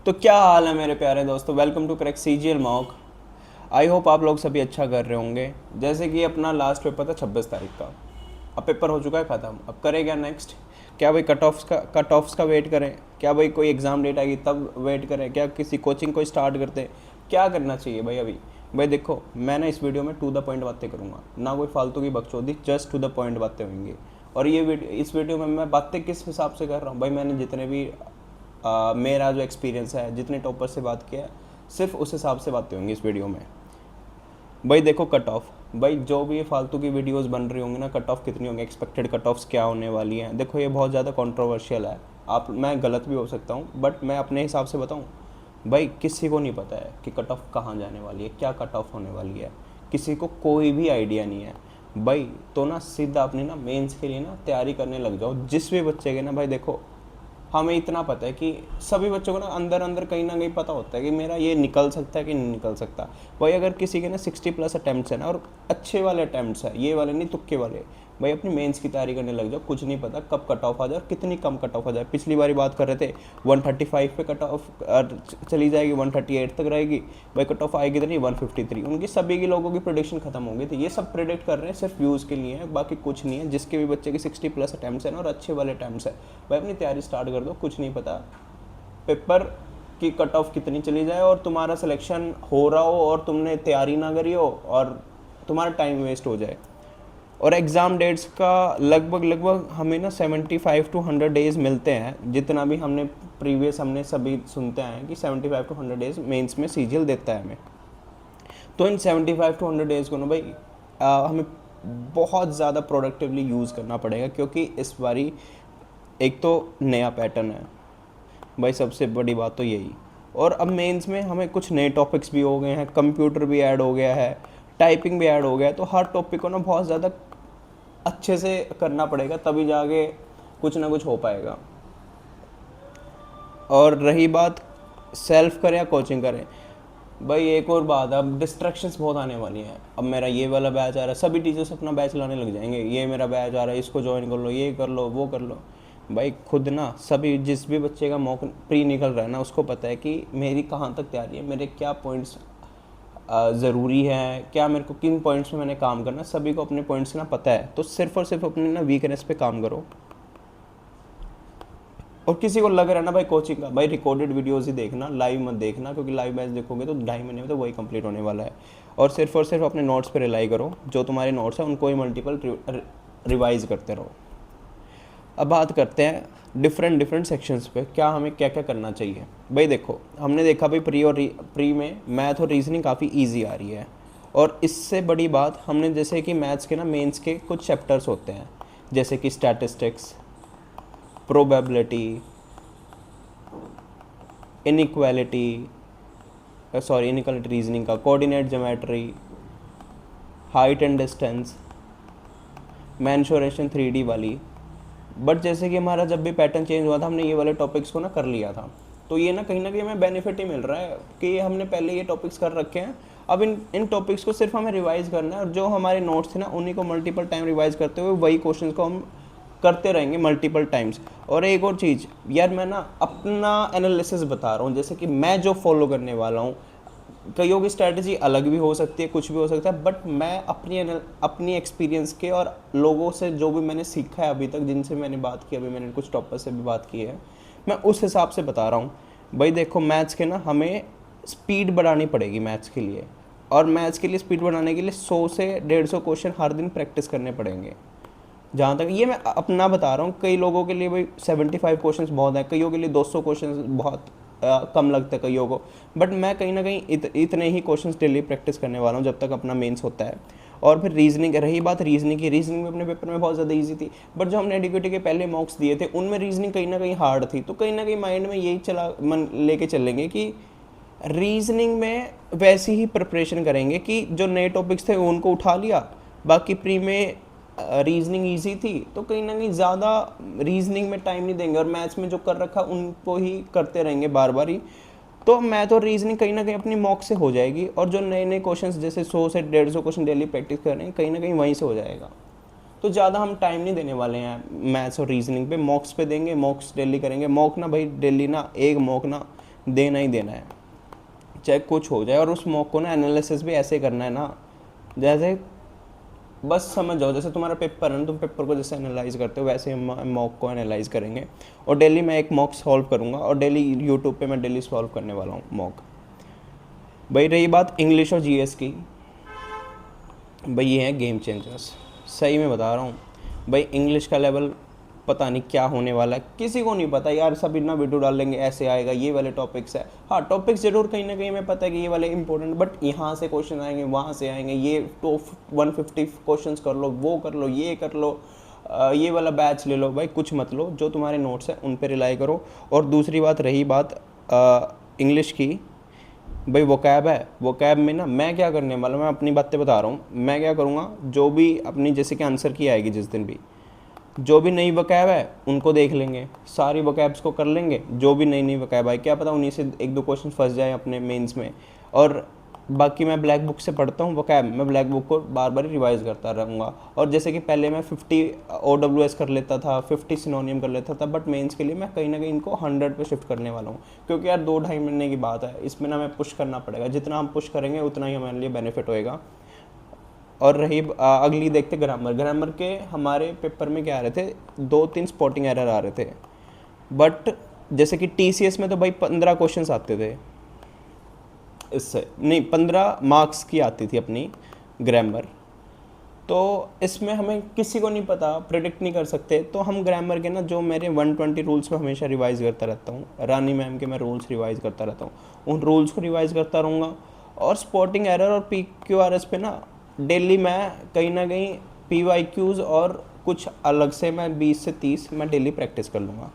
तो क्या हाल है मेरे प्यारे दोस्तों, welcome to crack CGL mock. I hope आप लोग सभी अच्छा कर रहे होंगे। जैसे कि अपना लास्ट पेपर था 26 तारीख का, अब पेपर हो चुका है ख़त्म। अब करें क्या नेक्स्ट? क्या भाई कट ऑफ्स का वेट करें? क्या भाई कोई एग्ज़ाम डेट आएगी तब वेट करें? क्या किसी कोचिंग को स्टार्ट करते हैं? क्या करना चाहिए भाई अभी? भाई देखो, मैं ना इस वीडियो में टू द पॉइंट बातें करूँगा, ना कोई फालतू की बकचोदी, जस्ट टू द पॉइंट बातें होंगी। और इस वीडियो में मैं बातें किस हिसाब से कर रहा हूँ भाई, मैंने जितने भी मेरा जो एक्सपीरियंस है, जितने टॉपर से बात किया है, सिर्फ उस हिसाब से बातें होंगी इस वीडियो में। भाई देखो, कट ऑफ, भाई जो भी ये फालतू की वीडियोस बन रही होंगी ना, कट ऑफ कितनी होंगी, एक्सपेक्टेड कट ऑफ्स क्या होने वाली हैं, देखो ये बहुत ज़्यादा कंट्रोवर्शियल है। मैं गलत भी हो सकता हूँ, बट मैं अपने हिसाब से बताऊँ। भाई किसी को नहीं पता है कि कट ऑफ कहाँ जाने वाली है, क्या कट ऑफ होने वाली है, किसी को कोई भी आइडिया नहीं है। भाई तो ना सीधा अपनी ना मेंस के लिए ना तैयारी करने लग जाओ, जिस भी बच्चे के ना। भाई देखो, हमें इतना पता है कि सभी बच्चों को ना अंदर अंदर कहीं ना कहीं पता होता है कि मेरा ये निकल सकता है कि नहीं निकल सकता। भाई अगर किसी के ना 60+ अटैम्प्ट्स है ना, और अच्छे वाले अटैम्प्ट्स है, ये वाले नहीं तुक्के वाले, भाई अपनी मेंस की तैयारी करने लग जाओ। कुछ नहीं पता कब कट ऑफ आ जाए और कितनी कम कट ऑफ आ जाए। पिछली बारी बात कर रहे थे 135 पे कट ऑफ चली जाएगी, 138 तक रहेगी। भाई कट ऑफ आएगी तो नहीं 153। उनकी सभी के लोगों की प्रोडिक्शन खत्म हो गई थी। ये सब प्रेडिक्ट कर रहे हैं सिर्फ व्यूज़ के लिए है, बाकी कुछ नहीं है। जिसके भी बच्चे के 60+ अटैम्प्ट्स हैं ना और अच्छे वाले अटैम्प्ट्स है, भाई अपनी तैयारी स्टार्ट कर दो। कुछ नहीं पता पेपर की कट ऑफ कितनी चली जाए और तुम्हारा सिलेक्शन हो रहा हो और तुमने तैयारी ना करी हो और तुम्हारा टाइम वेस्ट हो जाए। और एग्ज़ाम डेट्स का लगभग हमें ना 75 to 100 डेज़ मिलते हैं। जितना भी हमने प्रीवियस हमने सभी सुनते आए हैं कि 75 to 100 डेज़ मेंस में सीजीएल देता है हमें। तो इन 75 to 100 डेज़ को ना भाई हमें बहुत ज़्यादा प्रोडक्टिवली यूज़ करना पड़ेगा, क्योंकि इस बारी एक तो नया पैटर्न है भाई, सबसे बड़ी बात तो यही। और अब मेंस में हमें कुछ नए टॉपिक्स भी हो गए हैं, कंप्यूटर भी ऐड हो गया है, टाइपिंग भी ऐड हो गया है। तो हर टॉपिक को ना बहुत ज़्यादा अच्छे से करना पड़ेगा, तभी जाके कुछ ना कुछ हो पाएगा। और रही बात सेल्फ करें या कोचिंग करें, भाई एक और बात, अब डिस्ट्रैक्शंस बहुत आने वाली हैं। अब मेरा ये वाला बैच आ रहा है, सभी टीचर्स अपना बैच लाने लग जाएंगे, ये मेरा बैच आ रहा है, इसको ज्वाइन कर लो, ये कर लो, वो कर लो। भाई खुद ना सभी, जिस भी बच्चे का मॉक प्री निकल रहा है ना, उसको पता है कि मेरी कहाँ तक तैयारी है, मेरे क्या पॉइंट्स ज़रूरी है, क्या मेरे को किन पॉइंट्स में मैंने काम करना है, सभी को अपने पॉइंट्स ना पता है। तो सिर्फ और सिर्फ अपनी ना वीकनेस पे काम करो। और किसी को लग रहा है ना भाई कोचिंग का, भाई रिकॉर्डेड वीडियोस ही देखना, लाइव मत देखना, क्योंकि लाइव मैच देखोगे तो 2.5 महीने में तो वही कंप्लीट होने वाला है। और सिर्फ अपने नोट्स पे रिलाई करो, जो तुम्हारे नोट्स हैं उनको ही मल्टीपल रिवाइज करते रहो। अब बात करते हैं डिफरेंट सेक्शंस पे, क्या हमें क्या क्या करना चाहिए। भाई देखो, हमने देखा भाई प्री में मैथ और रीजनिंग काफ़ी ईजी आ रही है। और इससे बड़ी बात, हमने जैसे कि मैथ्स के ना मेंस के कुछ चैप्टर्स होते हैं, जैसे कि स्टैटिस्टिक्स, प्रोबेबिलिटी, इनइक्वालिटी रीजनिंग का, coordinate geometry, height and distance, mensuration 3D वाली। बट जैसे कि हमारा जब भी पैटर्न चेंज हुआ था, हमने ये वाले टॉपिक्स को ना कर लिया था। तो ये ना कहीं हमें बेनिफिट ही मिल रहा है कि हमने पहले ये टॉपिक्स कर रखे हैं। अब इन टॉपिक्स को सिर्फ हमें रिवाइज करना है, और जो हमारे नोट्स थे ना उन्हीं को मल्टीपल टाइम रिवाइज करते हुए वही क्वेश्चंस को हम करते रहेंगे मल्टीपल टाइम्स। और एक और चीज़ यार, मैं ना अपना एनालिसिस बता रहा हूँ, जैसे कि मैं जो फॉलो करने वाला हूँ। कईयों की स्ट्रैटेजी अलग भी हो सकती है, कुछ भी हो सकता है, बट मैं अपनी एक्सपीरियंस के और लोगों से जो भी मैंने सीखा है अभी तक, जिनसे मैंने बात की, अभी मैंने कुछ टॉपर से भी बात की है, मैं उस हिसाब से बता रहा हूँ। भाई देखो, मैथ्स के ना हमें स्पीड बढ़ानी पड़ेगी मैथ्स के लिए। और मैथ्स के लिए स्पीड बढ़ाने के लिए 100 से 150 क्वेश्चन हर दिन प्रैक्टिस करने पड़ेंगे। जहाँ तक ये मैं अपना बता रहा हूँ, कई लोगों के लिए भाई 75 क्वेश्चंस बहुत हैं, कईयों के लिए 200 क्वेश्चंस बहुत कम लगता है कईयों को। बट मैं कहीं ना कहीं इतने ही क्वेश्चंस डेली प्रैक्टिस करने वाला हूँ जब तक अपना मेंस होता है। और फिर रीजनिंग, रही बात रीजनिंग की, रीजनिंग में अपने पेपर में बहुत ज़्यादा ईजी थी, बट जो हमने एडीक्यूटी के पहले मॉक्स दिए थे उनमें रीजनिंग कहीं ना कहीं हार्ड थी। तो कहीं ना कहीं माइंड में यही मन लेके चलेंगे कि रीजनिंग में वैसी ही प्रिपरेशन करेंगे कि जो नए टॉपिक्स थे उनको उठा लिया, बाकी प्री में रीजनिंग इजी थी तो कहीं ना कहीं ज़्यादा रीजनिंग में टाइम नहीं देंगे, और मैथ्स में जो कर रखा उनको ही करते रहेंगे बार बार ही। तो मैथ और रीजनिंग कहीं ना कहीं अपनी मॉक से हो जाएगी, और जो नए नए क्वेश्चंस जैसे 100 से 150 क्वेश्चन डेली प्रैक्टिस कर रहे हैं, कहीं ना कहीं वहीं से हो जाएगा। तो ज़्यादा हम टाइम नहीं देने वाले हैं मैथ्स और रीजनिंग पे, मॉक्स पे देंगे, मॉक्स डेली करेंगे। मॉक ना भाई डेली ना, एक मॉक ना देना ही देना है, चाहे कुछ हो जाए। और उस मॉक को ना एनालिसिस भी ऐसे करना है ना, जैसे बस समझ जाओ जैसे तुम्हारा पेपर है ना, तुम पेपर को जैसे एनालाइज करते हो वैसे हम मॉक को एनालाइज करेंगे। और डेली मैं एक मॉक सॉल्व करूँगा, और डेली यूट्यूब पे मैं डेली सॉल्व करने वाला हूँ मॉक। भाई रही बात इंग्लिश और जीएस की, भाई ये है गेम चेंजर्स, सही में बता रहा हूँ। भाई इंग्लिश का लेवल पता नहीं क्या होने वाला है, किसी को नहीं पता यार। सब इतना वीडियो डाल लेंगे ऐसे आएगा, ये वाले टॉपिक्स है। हाँ टॉपिक्स जरूर कहीं ना कहीं में पता है कि ये वाले इंपॉर्टेंट, बट यहाँ से क्वेश्चन आएंगे, वहाँ से आएंगे, ये टॉप 150 क्वेश्चन कर लो, वो कर लो, ये कर लो, ये वाला बैच ले लो। भाई कुछ मत लो, जो तुम्हारे नोट्स हैं उन पर रिलाई करो। और दूसरी बात रही बात इंग्लिश की, भाई वोकैब है, वोकैब में ना मैं क्या करने वाला, मैं अपनी बातें बता रहा हूँ। मैं क्या करूँगा, जो भी अपनी जैसे कि आंसर की आएगी जिस दिन भी, जो भी नई वोकैब है उनको देख लेंगे, सारी वोकैब्स को कर लेंगे। जो भी नई नई वोकैब आई, क्या पता उन्हीं से एक दो क्वेश्चन फंस जाए अपने मेंस में। और बाकी मैं ब्लैक बुक से पढ़ता हूँ वोकैब, मैं ब्लैक बुक को बार बार रिवाइज करता रहूँगा। और जैसे कि पहले मैं 50 OWS कर लेता था, 50 सिनोनियम कर लेता था, बट मेंस के लिए मैं कहीं ना कहीं इनको 100 पे शिफ्ट करने वाला हूँ। क्योंकि यार 2-2.5 महीने की बात है, इसमें ना मैं पुश करना पड़ेगा। जितना हम पुश करेंगे उतना ही हमारे लिए बेनिफिट होएगा। और रही अगली देखते ग्रामर, ग्रामर के हमारे पेपर में क्या आ रहे थे, 2-3 स्पॉटिंग एरर आ रहे थे। बट जैसे कि टीसीएस में तो भाई 15 क्वेश्चंस आते थे, इससे नहीं 15 मार्क्स की आती थी अपनी ग्रामर। तो इसमें हमें किसी को नहीं पता, प्रिडिक्ट नहीं कर सकते। तो हम ग्रामर के ना जो मेरे 120 रूल्स में हमेशा रिवाइज करता रहता हूँ, रानी मैम के मैं रूल्स रिवाइज करता रहता हूँ, उन रूल्स को रिवाइज करता रहूँगा। और स्पॉटिंग एरर और PQRS पे ना डेली मैं कहीं ना कहीं PYQs और कुछ अलग से मैं 20 से 30 मैं डेली प्रैक्टिस कर लूँगा।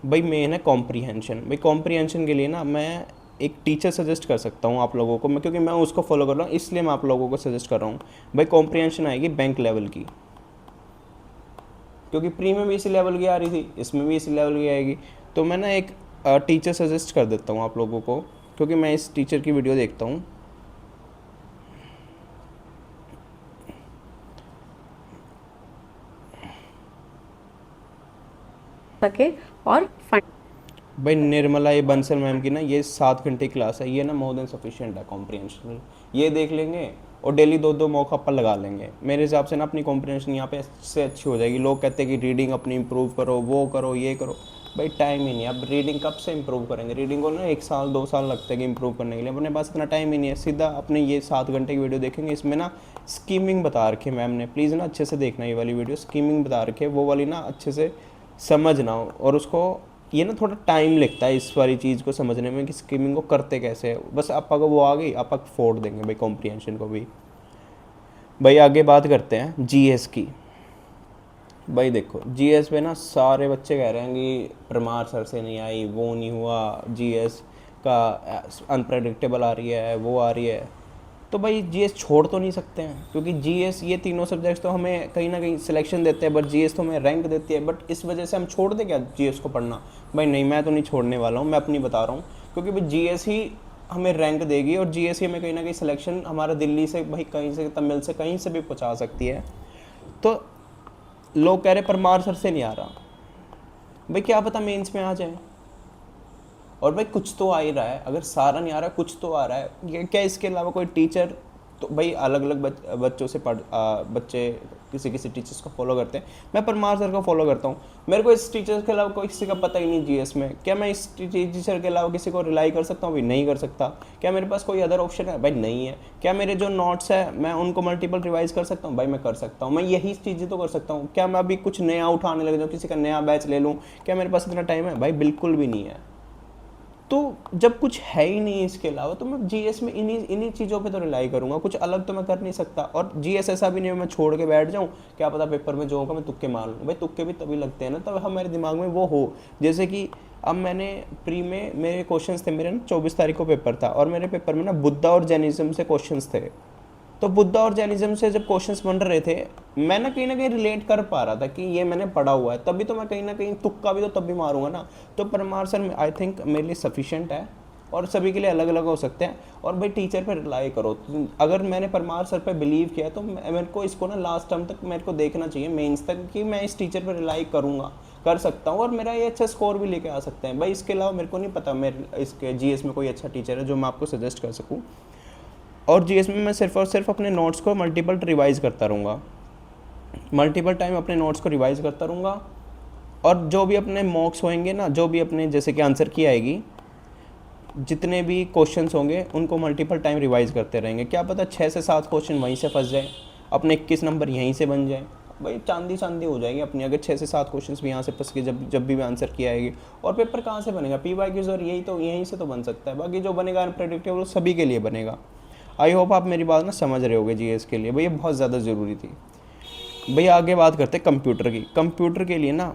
भाई मेन है कॉम्प्रीहेंशन। भाई कॉम्प्रीहेंशन के लिए ना मैं एक टीचर सजेस्ट कर सकता हूँ आप लोगों को, मैं क्योंकि मैं उसको फॉलो कर रहा हूँ इसलिए मैं आप लोगों को सजेस्ट कर रहा हूँ। भाई कॉम्प्रीहेंशन आएगी बैंक लेवल की, क्योंकि प्री में भी इसी लेवल की आ रही थी, इसमें भी इसी लेवल की आएगी। तो मैं ना एक टीचर सजेस्ट कर देता हूँ आप लोगों को, क्योंकि मैं इस टीचर की वीडियो देखता हूँ। सके और भाई निर्मला ये बंसल मैम की ना ये 7 घंटे क्लास है, ये ना मोर देन सफिशिएंट है कॉम्प्रीहेंशन। ये देख लेंगे और डेली 2-2 मौका पर लगा लेंगे। मेरे हिसाब से ना अपनी कॉम्प्रीहेंशन यहाँ पे से अच्छी हो जाएगी। लोग कहते हैं कि रीडिंग अपनी इंप्रूव करो, वो करो, ये करो। भाई टाइम ही नहीं है, अब रीडिंग कब से इंप्रूव करेंगे? रीडिंग को ना 1 साल 2 साल लगता है कि इंप्रूव करने के लिए, अपने पास इतना टाइम ही नहीं है। सीधा अपने ये 7 घंटे की वीडियो देखेंगे, इसमें ना स्कीमिंग बता रखी है मैम ने, प्लीज़ ना अच्छे से देखना ये वाली वीडियो। स्कीमिंग बता रखी है, वो वाली ना अच्छे से समझना हो। और उसको ये ना थोड़ा टाइम लगता है इस वाली चीज़ को समझने में कि स्कीमिंग को करते कैसे है। बस आपका को वो आ गई, आप फोड़ देंगे भाई कॉम्प्रीहेंशन को भी। भाई आगे बात करते हैं जीएस की। भाई देखो जीएस पे ना सारे बच्चे कह रहे हैं कि परमार सर से नहीं आई, वो नहीं हुआ, जीएस का अनप्रेडिक्टेबल आ रही है, वो आ रही है। तो भाई जीएस छोड़ तो नहीं सकते हैं, क्योंकि जीएस ये तीनों सब्जेक्ट्स तो हमें कहीं ना कहीं सिलेक्शन देते हैं, बट जीएस तो हमें रैंक देती है। बट इस वजह से हम छोड़ दें क्या जीएस को पढ़ना? भाई नहीं, मैं तो नहीं छोड़ने वाला हूँ, मैं अपनी बता रहा हूँ। क्योंकि भाई जीएस ही हमें रैंक देगी, और जीएस ही हमें कहीं ना कहीं सिलेक्शन हमारा दिल्ली से, भाई कहीं से, तमिल से, कहीं से भी पहुँचा सकती है। तो लोग कह रहे परमार सर से नहीं आ रहा, भाई क्या पता मेंस में आ जाए। और भाई कुछ तो आ ही रहा है, अगर सारा नहीं आ रहा कुछ तो आ रहा है। क्या इसके अलावा कोई टीचर, तो भाई अलग अलग बच्चों से बच्चे किसी किसी टीचर्स को फॉलो करते हैं। मैं परमार सर को फॉलो करता हूँ। मेरे को इस टीचर के अलावा कोई किसी का पता ही नहीं जीएस में। क्या मैं इस टीचर के अलावा किसी को रिलाई कर सकता हूँ? भाई नहीं कर सकता। क्या मेरे पास कोई अदर ऑप्शन है? भाई नहीं है। क्या मेरे जो नोट्स है मैं उनको मल्टीपल रिवाइज कर सकता हूँ? भाई मैं कर सकता हूँ। मैं यही चीज़ें तो कर सकता हूँ। क्या मैं अभी कुछ नया उठाने लग जाऊँ, किसी का नया बैच ले लूँ? क्या मेरे पास इतना टाइम है? भाई बिल्कुल भी नहीं है। तो जब कुछ है ही नहीं इसके अलावा, तो मैं जीएस में इन्हीं इन्हीं चीज़ों पे तो रिलाई करूँगा, कुछ अलग तो मैं कर नहीं सकता। और जीएस ऐसा भी नहीं है मैं छोड़ के बैठ जाऊँ, क्या पता पेपर में जो होगा मैं तुक्के मार लूँ। भाई तुक्के भी तभी लगते हैं ना तब हमारे दिमाग में वो हो। जैसे कि अब मैंने प्री में मेरे क्वेश्चंस थे, मेरे ना 24 तारीख को पेपर था, और मेरे पेपर में ना बुद्धा और जैनिज्म से क्वेश्चंस थे। तो बुद्धा और जैनिज्म से जब क्वेश्चंस बन रहे थे, मैं ना कहीं रिलेट कर पा रहा था कि ये मैंने पढ़ा हुआ है, तभी तो मैं कहीं ना कहीं तुक्का भी तो तब भी मारूंगा ना। तो परमार सर आई थिंक मेरे लिए सफिशिएंट है, और सभी के लिए अलग अलग हो सकते हैं। और भाई टीचर पर रिलाई करो। अगर मैंने परमार सर पे बिलीव किया तो मेरे को इसको ना लास्ट टर्म तक मेरे को देखना चाहिए, मेंस तक, कि मैं इस टीचर पर रिलाई करूँगा। कर सकता हूँ और मेरा ये अच्छा स्कोर भी लेके आ सकते हैं भाई। इसके अलावा मेरे को नहीं पता मेरे इसके जीएस में कोई अच्छा टीचर है जो मैं आपको सजेस्ट कर सकूँ। और जीएस में मैं सिर्फ और सिर्फ अपने नोट्स को मल्टीपल रिवाइज़ करता रहूँगा, मल्टीपल टाइम अपने नोट्स को रिवाइज़ करता रहूँगा। और जो भी अपने मॉक्स होंगे ना, जो भी अपने जैसे कि आंसर की आएगी, जितने भी क्वेश्चंस होंगे उनको मल्टीपल टाइम रिवाइज़ करते रहेंगे। क्या पता 6 से 7 क्वेश्चन वहीं से फंस जाए, अपने 21 नंबर यहीं से बन जाए भाई, चांदी चांदी हो जाएगी अपनी अगर 6 से 7 क्वेश्चंस भी यहाँ से फंस के जब भी आंसर किया आएगी। और पेपर कहाँ से बनेगा, PYQs और यहीं से तो बन सकता है, बाकी जो बनेगा अनप्रेडिक्टेबल सभी के लिए बनेगा। आई होप आप मेरी बात ना समझ रहे होगे जीएस के लिए, भैया बहुत ज़्यादा ज़रूरी थी। भैया आगे बात करते हैं कंप्यूटर की। कंप्यूटर के लिए ना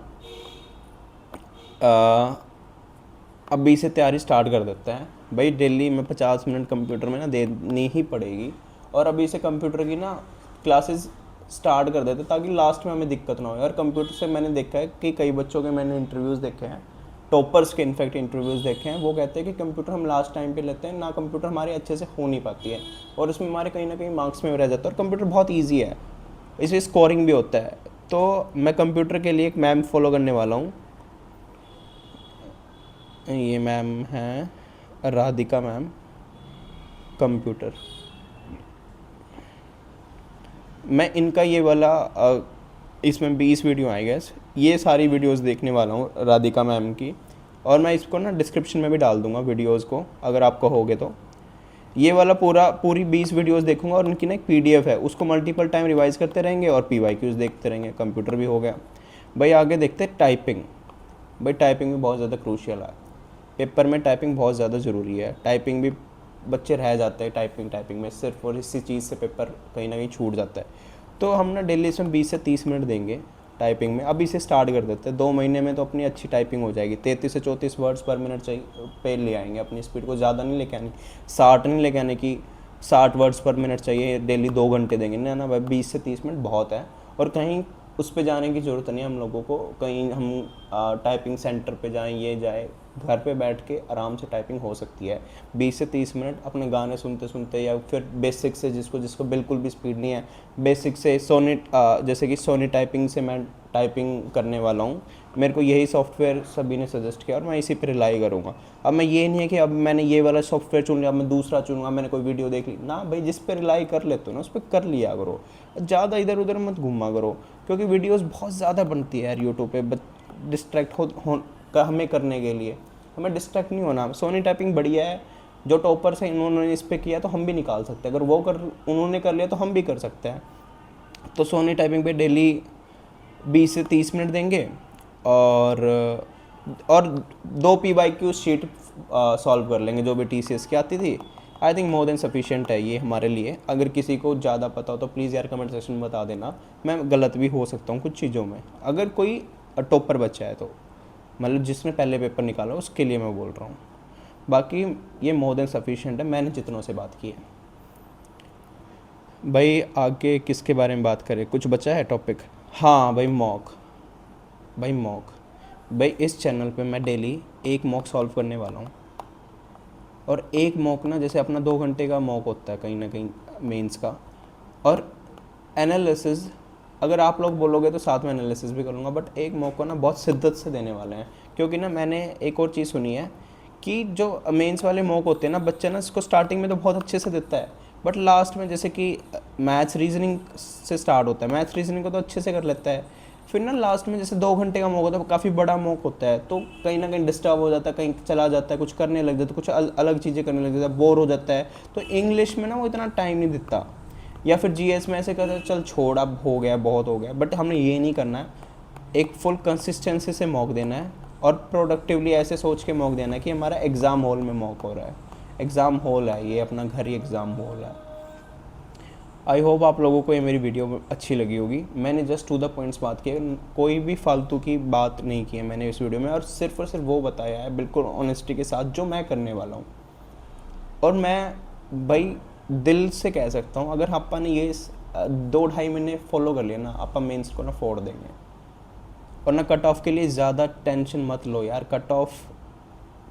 अभी से तैयारी स्टार्ट कर देते हैं भाई। डेली में 50 मिनट कंप्यूटर में ना देनी ही पड़ेगी, और अभी से कंप्यूटर की ना क्लासेस स्टार्ट कर देते ताकि लास्ट में हमें दिक्कत ना हो। और कंप्यूटर से मैंने देखा है कि कई बच्चों के मैंने इंटरव्यूज़ देखे हैं, टॉपर्स के इनफैक्ट इंटरव्यूज़ देखे हैं, वो कहते हैं कि कंप्यूटर हम लास्ट टाइम पे लेते हैं ना, कंप्यूटर हमारे अच्छे से हो नहीं पाती है और उसमें हमारे कहीं ना कहीं मार्क्स में रह जाता है। और कंप्यूटर बहुत ईजी है, इसमें स्कोरिंग भी होता है। तो मैं कंप्यूटर के लिए एक मैम फॉलो करने वाला हूँ, ये मैम हैं राधिका मैम कंप्यूटर। मैं इनका ये वाला इसमें 20 वीडियो आएगा, ये सारी वीडियोस देखने वाला हूँ राधिका मैम की, और मैं इसको ना डिस्क्रिप्शन में भी डाल दूँगा वीडियोस को, अगर आप कहोगे तो। ये वाला पूरी 20 वीडियोस देखूंगा और उनकी ना एक PDF है, उसको मल्टीपल टाइम रिवाइज करते रहेंगे और PYQs देखते रहेंगे। कंप्यूटर भी हो गया भाई। आगे देखते हैं टाइपिंग। भाई टाइपिंग भी बहुत ज़्यादा क्रूशियल है, पेपर में टाइपिंग बहुत ज़्यादा ज़रूरी है। टाइपिंग भी बच्चे रह जाते हैं टाइपिंग में सिर्फ, और इसी चीज़ से पेपर कहीं ना कहीं छूट जाता है। तो हम ना डेली इसमें 20 से 30 मिनट देंगे टाइपिंग में। अभी से स्टार्ट कर देते हैं, 2 महीने में तो अपनी अच्छी टाइपिंग हो जाएगी। 33 से 34 वर्ड्स पर मिनट चाहिए पे ले आएंगे, अपनी स्पीड को ज़्यादा नहीं लेके आनी, 60 नहीं लेके आने की, 60 वर्ड्स पर मिनट चाहिए। डेली 2 घंटे देंगे ना भाई, 20 से 30 मिनट बहुत है। और कहीं उस पे जाने की ज़रूरत नहीं है हम लोगों को, कहीं हम टाइपिंग सेंटर पे जाएं, ये जाए, घर पे बैठ के आराम से टाइपिंग हो सकती है। 20 से 30 मिनट अपने गाने सुनते सुनते, या फिर बेसिक से जिसको बिल्कुल भी स्पीड नहीं है, बेसिक से सोनी, जैसे कि सोनी टाइपिंग से मैं टाइपिंग करने वाला हूँ। मेरे को यही सॉफ्टवेयर सभी ने सजेस्ट किया और मैं इसी पे रिलाई करूँगा। अब मैं ये नहीं है कि अब मैंने ये वाला सॉफ्टवेयर चुन लिया, अब मैं दूसरा चुनूँगा, मैंने कोई वीडियो देख ली ना भाई, जिस पे रिलाई कर लेते हो ना उस पर कर लिया करो, ज़्यादा इधर उधर मत घूमा करो, क्योंकि वीडियोज़ बहुत ज़्यादा बनती है यार यूट्यूब पे। डिस्ट्रैक्ट हमें करने के लिए, हमें डिस्ट्रैक्ट नहीं होना। सोनी टाइपिंग बढ़िया है, जो टॉपर से इन्होंने इस पर किया तो हम भी निकाल सकते हैं, अगर उन्होंने कर लिया तो हम भी कर सकते हैं। तो सोनी टाइपिंग पे डेली 20 से 30 मिनट देंगे, और 2 PYQ शीट सॉल्व कर लेंगे जो भी TCS की आती थी। I think more than sufficient है ये हमारे लिए। अगर किसी को ज़्यादा पता हो तो प्लीज़ यार कमेंट सेक्शन में बता देना, मैं गलत भी हो सकता हूँ कुछ चीज़ों में। अगर कोई टॉपर बच्चा है तो, मतलब जिसने पहले पेपर निकाला उसके लिए मैं बोल रहा हूँ, बाकी ये मोर देन सफिशिएंट है, मैंने जितनों से बात की है। भाई आगे किसके बारे में बात करें, कुछ बचा है टॉपिक? हाँ भाई मॉक। भाई इस चैनल पे मैं डेली एक मॉक सॉल्व करने वाला हूँ, और एक मॉक ना जैसे अपना 2 घंटे का मॉक होता है कहीं ना कहीं मेंस का, और एनालिसिस अगर आप लोग बोलोगे तो साथ में एनालिसिस भी करूँगा, बट एक मॉक को ना बहुत शिद्दत से देने वाले हैं। क्योंकि ना मैंने एक और चीज़ सुनी है कि जो मेंस वाले मॉक होते हैं ना, बच्चा ना इसको स्टार्टिंग में तो बहुत अच्छे से देता है, बट लास्ट में जैसे कि मैथ्स रीजनिंग से स्टार्ट होता है, मैथ्स रीजनिंग को तो अच्छे से कर लेता है, फिर ना लास्ट में जैसे 2 घंटे का मॉक होता है, काफ़ी बड़ा मॉक होता है, तो कहीं ना कहीं डिस्टर्ब हो जाता है, कहीं चला जाता है, कुछ करने लग जाता है, कुछ अलग चीज़ें करने लग जाता है, बोर हो जाता है। तो इंग्लिश में ना वो इतना टाइम नहीं देता, या फिर GS में ऐसे कहते हैं चल छोड़ अब हो गया बहुत हो गया। बट हमने ये नहीं करना है, एक फुल कंसिस्टेंसी से मॉक देना है, और प्रोडक्टिवली ऐसे सोच के मॉक देना है कि हमारा एग्ज़ाम हॉल में मॉक हो रहा है। एग्ज़ाम हॉल है ये, अपना घर ही एग्ज़ाम हॉल है। आई होप आप लोगों को ये मेरी वीडियो अच्छी लगी होगी। मैंने जस्ट टू द पॉइंट्स बात की है, कोई भी फालतू की बात नहीं की है मैंने इस वीडियो में, और सिर्फ वो बताया है बिल्कुल ऑनेस्टी के साथ जो मैं करने वाला हूँ। और मैं भाई दिल से कह सकता हूँ, अगर आपा ने ये 2-2.5 महीने फॉलो कर लिया ना, आपा मेंस को ना फोड़ देंगे। और ना कट ऑफ के लिए ज़्यादा टेंशन मत लो यार, कट ऑफ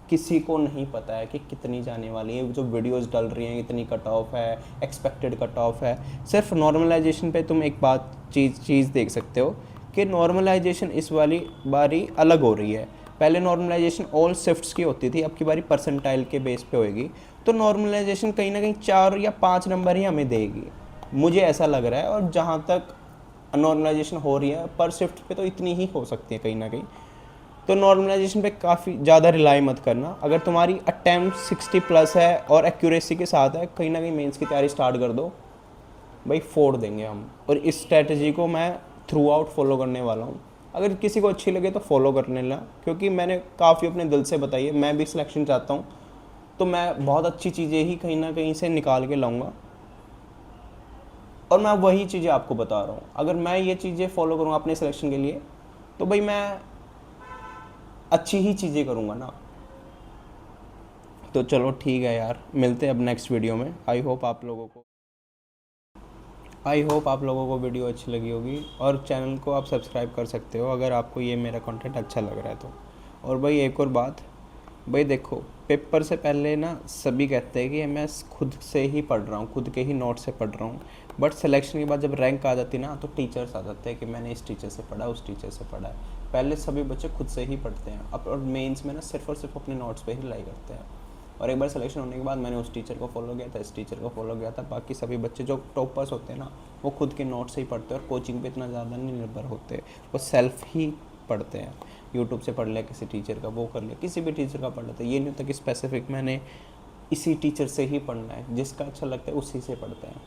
किसी को नहीं पता है कि कितनी जाने वाली है। जो वीडियोस डल रही हैं इतनी कट ऑफ है, एक्सपेक्टेड कट ऑफ है। सिर्फ नॉर्मलाइजेशन पे तुम एक बात चीज़ देख सकते हो कि नॉर्मलाइजेशन इस वाली बारी अलग हो रही है। पहले नॉर्मलाइजेशन ऑल शिफ्ट्स की होती थी, अब की बारी परसेंटाइल के बेस पे होएगी। तो नॉर्मलाइजेशन कहीं ना कहीं 4 या 5 नंबर ही हमें देगी, मुझे ऐसा लग रहा है। और जहाँ तक नॉर्मलाइजेशन हो रही है पर शिफ्ट पे तो इतनी ही हो सकती है कहीं ना कहीं। तो नॉर्मलाइजेशन पे काफ़ी ज़्यादा रिलाई मत करना। अगर तुम्हारी अटैम्प्ट 60 प्लस है और एक्यूरेसी के साथ है, कहीं ना कहीं मेंस की तैयारी स्टार्ट कर दो भाई, फोड़ देंगे हम। और इस स्ट्रेटजी को मैं थ्रू आउट फॉलो करने वाला हूँ। अगर किसी को अच्छी लगे तो फॉलो करने ला, क्योंकि मैंने काफ़ी अपने दिल से बताई है, मैं भी सिलेक्शन चाहता हूँ, तो मैं बहुत अच्छी चीज़ें ही कहीं ना कहीं से निकाल के लाऊंगा। और मैं वही चीज़ें आपको बता रहा हूँ। अगर मैं ये चीज़ें फॉलो करूँगा अपने सिलेक्शन के लिए, तो भाई मैं अच्छी ही चीज़ें करूँगा ना। तो चलो ठीक है यार, मिलते हैं अब नेक्स्ट वीडियो में। आई होप आप लोगों को वीडियो अच्छी लगी होगी, और चैनल को आप सब्सक्राइब कर सकते हो अगर आपको ये मेरा कंटेंट अच्छा लग रहा है तो। और भाई एक और बात, भाई देखो, पेपर से पहले ना सभी कहते हैं कि मैं खुद से ही पढ़ रहा हूँ, खुद के ही नोट से पढ़ रहा हूँ। बट सिलेक्शन के बाद जब रैंक आ जाती है ना, तो टीचर्स आ जाते हैं कि मैंने इस टीचर से पढ़ा, उस टीचर से पढ़ा है। पहले सभी बच्चे खुद से ही पढ़ते हैं अब, और मेंस में ना सिर्फ और सिर्फ अपने नोट्स पे ही रिलाई करते हैं। और एक बार सिलेक्शन होने के बाद मैंने उस टीचर को फॉलो किया था, इस टीचर को फॉलो किया था। बाकी सभी बच्चे जो टॉपर्स होते हैं ना, वो खुद के नोट्स से ही पढ़ते हैं और कोचिंग पे इतना ज़्यादा नहीं निर्भर होते, वो सेल्फ ही पढ़ते हैं। यूट्यूब से पढ़ लिया किसी टीचर का, वो कर लिया, किसी भी टीचर का पढ़ लेते हैं। ये नहीं होता कि स्पेसिफिक मैंने इसी टीचर से ही पढ़ना है, जिसका अच्छा लगता है उसी से पढ़ते हैं।